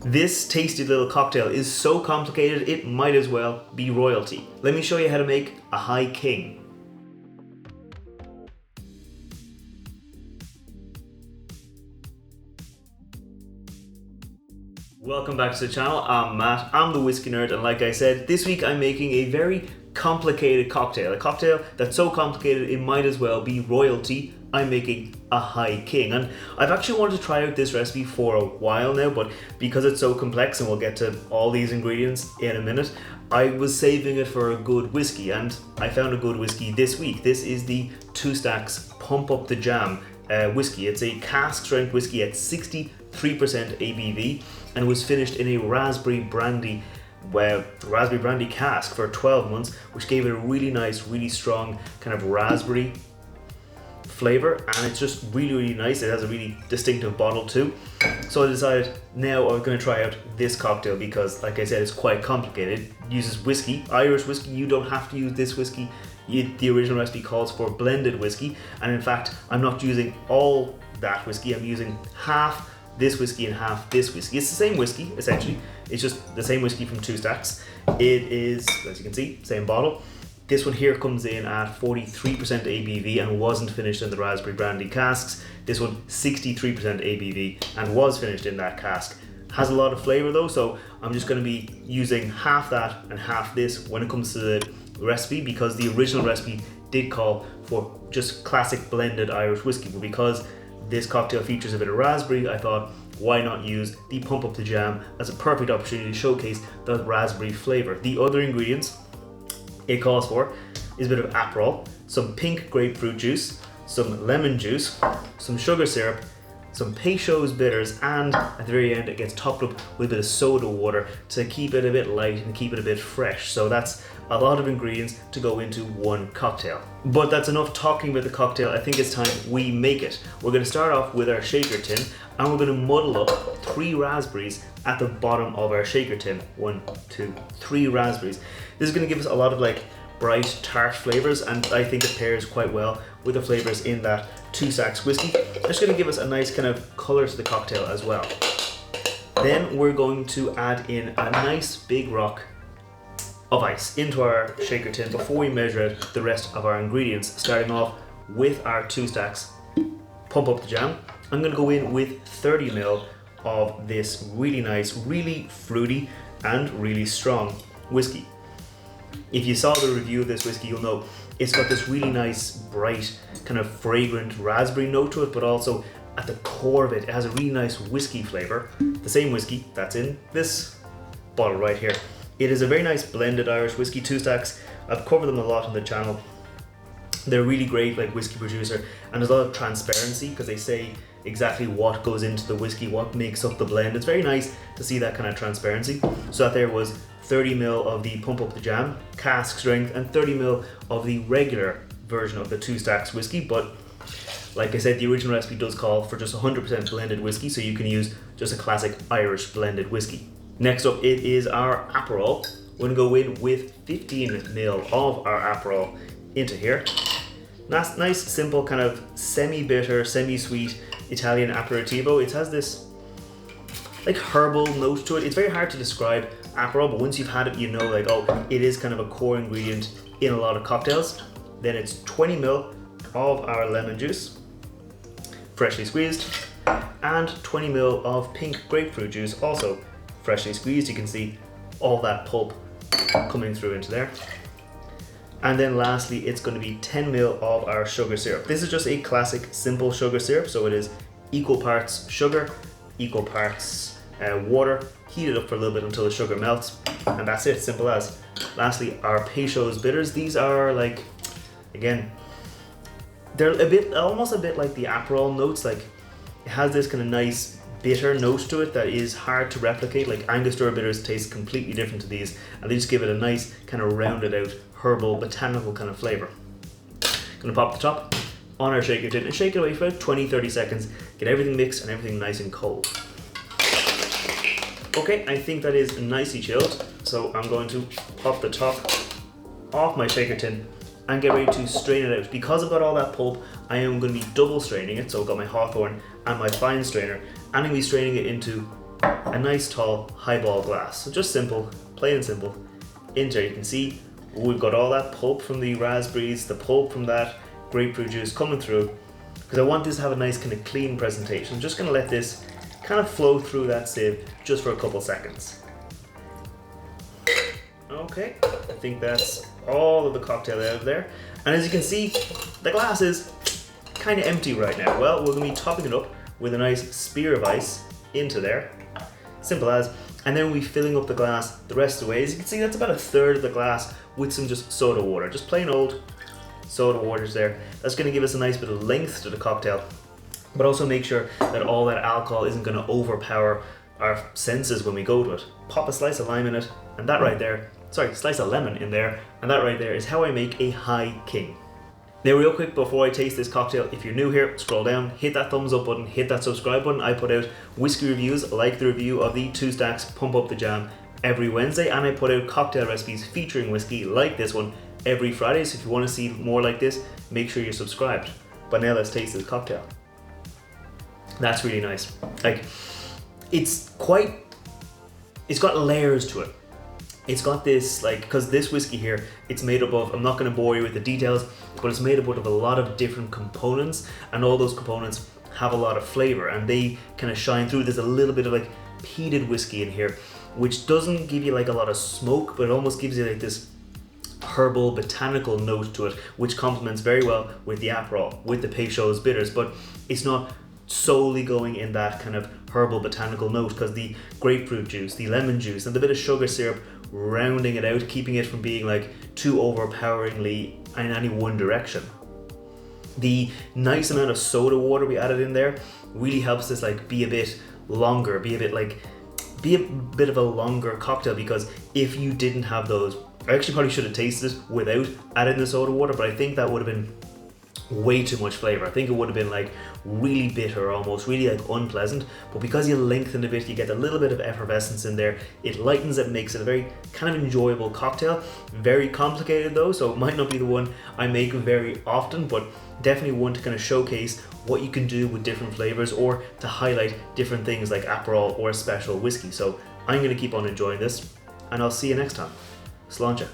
This tasty little cocktail is so complicated it might as well be royalty. Let me show you how to make a High King. Welcome back to the channel. I'm Matt, I'm the Whiskey Nerd, and like I said, this week I'm making a very complicated cocktail. A cocktail that's so complicated it might as well be royalty. I'm making a High King, and I've actually wanted to try out this recipe for a while now, but because it's so complex, and we'll get to all these ingredients in a minute, I was saving it for a good whiskey, and I found a good whiskey this week. This is the Two Stacks Pump Up the Jam whiskey. It's a cask strength whiskey at 63% ABV and was finished in a raspberry brandy cask for 12 months, which gave it a really nice, really strong kind of raspberry flavor, and it's just really nice. It has a really distinctive bottle too. So I decided now I'm going to try out this cocktail because, like I said, it's quite complicated. It uses whiskey, Irish whiskey. You don't have to use this whiskey. The original recipe calls for blended whiskey, and in fact I'm not using all that whiskey. I'm using half this whiskey and half this whiskey. It's the same whiskey essentially, it's just the same whiskey from Two Stacks. It is, as you can see, same bottle. This one here comes in at 43% ABV and wasn't finished in the raspberry brandy casks. This one 63% ABV and was finished in that cask. Has a lot of flavor though, so I'm just going to be using half that and half this when it comes to the recipe, because the original recipe did call for just classic blended Irish whiskey, but because this cocktail features a bit of raspberry, I thought why not use the Pump Up the Jam as a perfect opportunity to showcase the raspberry flavor. The other ingredients it calls for is a bit of aperol, some pink grapefruit juice, some lemon juice, some sugar syrup, some peychauds bitters, and at the very end it gets topped up with a bit of soda water to keep it a bit light and keep it a bit fresh. So that's a lot of ingredients to go into one cocktail. But that's enough talking about the cocktail. I think it's time we make it. We're going to start off with our shaker tin, and we're going to muddle up 3 raspberries at the bottom of our shaker tin. 1, 2, 3 raspberries. This is going to give us a lot of like bright tart flavors, and I think it pairs quite well with the flavors in that Two Stacks whiskey. It's going to give us a nice kind of color to the cocktail as well. Then we're going to add in a nice big rock of ice into our shaker tin before we measure out the rest of our ingredients, starting off with our Two Stacks Pump Up the Jam. I'm going to go in with 30 ml of this really nice, really fruity and really strong whiskey. If you saw the review of this whiskey, you'll know it's got this really nice, bright, kind of fragrant raspberry note to it, but also at the core of it, it has a really nice whiskey flavor. The same whiskey that's in this bottle right here. It is a very nice blended Irish whiskey. Two Stacks, I've covered them a lot on the channel. They're a really great like whiskey producer, and there's a lot of transparency because they say exactly what goes into the whiskey, what makes up the blend. It's very nice to see that kind of transparency. So that there was 30 ml of the Pump Up the Jam cask strength and 30 ml of the regular version of the Two Stacks whiskey. But like I said, the original recipe does call for just 100% blended whiskey, so you can use just a classic Irish blended whiskey. Next up, it is our aperol. We're going to go in with 15 ml of our aperol into here. Nice, simple, kind of semi-bitter, semi-sweet Italian aperitivo. It has this like herbal note to it. It's very hard to describe aperol, but once you've had it, you know like, oh, it is kind of a core ingredient in a lot of cocktails. Then it's 20 ml of our lemon juice, freshly squeezed, and 20 ml of pink grapefruit juice, also freshly squeezed. You can see all that pulp coming through into there. And then lastly, it's going to be 10 ml of our sugar syrup. This is just a classic simple sugar syrup, so it is equal parts sugar, equal parts water. Heat it up for a little bit until the sugar melts, and that's it, simple as. Lastly, our peychauds bitters. These are like, again, they're almost a bit like the aperol notes. Like it has this kind of nice bitter note to it that is hard to replicate. Like Angostura bitters taste completely different to these, and they just give it a nice kind of rounded out herbal botanical kind of flavor. Gonna pop the top on our shaker tin and shake it away for about 20-30 seconds. Get everything mixed and everything nice and cold. Okay, I think that is nicely chilled, so I'm going to pop the top off my shaker tin and get ready to strain it out. Because I've got all that pulp, I am going to be double straining it, so I've got my Hawthorne and my fine strainer, and I'm going to be straining it into a nice tall highball glass. So just simple, plain and simple. In there you can see we've got all that pulp from the raspberries, the pulp from that grapefruit juice coming through, because I want this to have a nice kind of clean presentation. I'm just going to let this kind of flow through that sieve just for a couple seconds. Okay, I think that's all of the cocktail out of there. And as you can see, the glass is kind of empty right now. Well, we're going to be topping it up with a nice spear of ice into there. Simple as. And then we'll be filling up the glass the rest of the way. As you can see, that's about a third of the glass with some just soda water. Just plain old soda water's there. That's going to give us a nice bit of length to the cocktail, but also make sure that all that alcohol isn't going to overpower our senses when we go to it. Pop a slice of lime in it, and that right there, slice of lemon in there, and that right there is how I make a high king. Now real quick before I taste this cocktail, if you're new here, scroll down, hit that thumbs up button, hit that subscribe button. I put out whiskey reviews like the review of the 2 Stacks Pump Up the Jam every Wednesday, and I put out cocktail recipes featuring whiskey like this one every Friday. So if you want to see more like this, make sure you're subscribed. But now let's taste this cocktail. That's really nice. Like, it's got layers to it. It's got this, like, because this whiskey here, it's made up of, I'm not going to bore you with the details, but it's made up of a lot of different components, and all those components have a lot of flavor, and they kind of shine through. There's a little bit of like peated whiskey in here, which doesn't give you like a lot of smoke, but it almost gives you like this herbal botanical note to it, which complements very well with the aperol, with the peychauds bitters, but it's not solely going in that kind of herbal botanical note, because the grapefruit juice, the lemon juice, and the bit of sugar syrup rounding it out, keeping it from being like too overpoweringly in any one direction. The nice amount of soda water we added in there really helps this like be a bit longer, be a bit of a longer cocktail, because if you didn't have those, I actually probably should have tasted it without adding the soda water, but I think that would have been way too much flavor. I think it would have been like really bitter, almost really like unpleasant. But because you lengthen a bit, you get a little bit of effervescence in there. It lightens it, makes it a very kind of enjoyable cocktail. Very complicated though, so it might not be the one I make very often, but definitely one to kind of showcase what you can do with different flavors, or to highlight different things like aperol or special whiskey. So I'm going to keep on enjoying this, and I'll see you next time. Sláinte.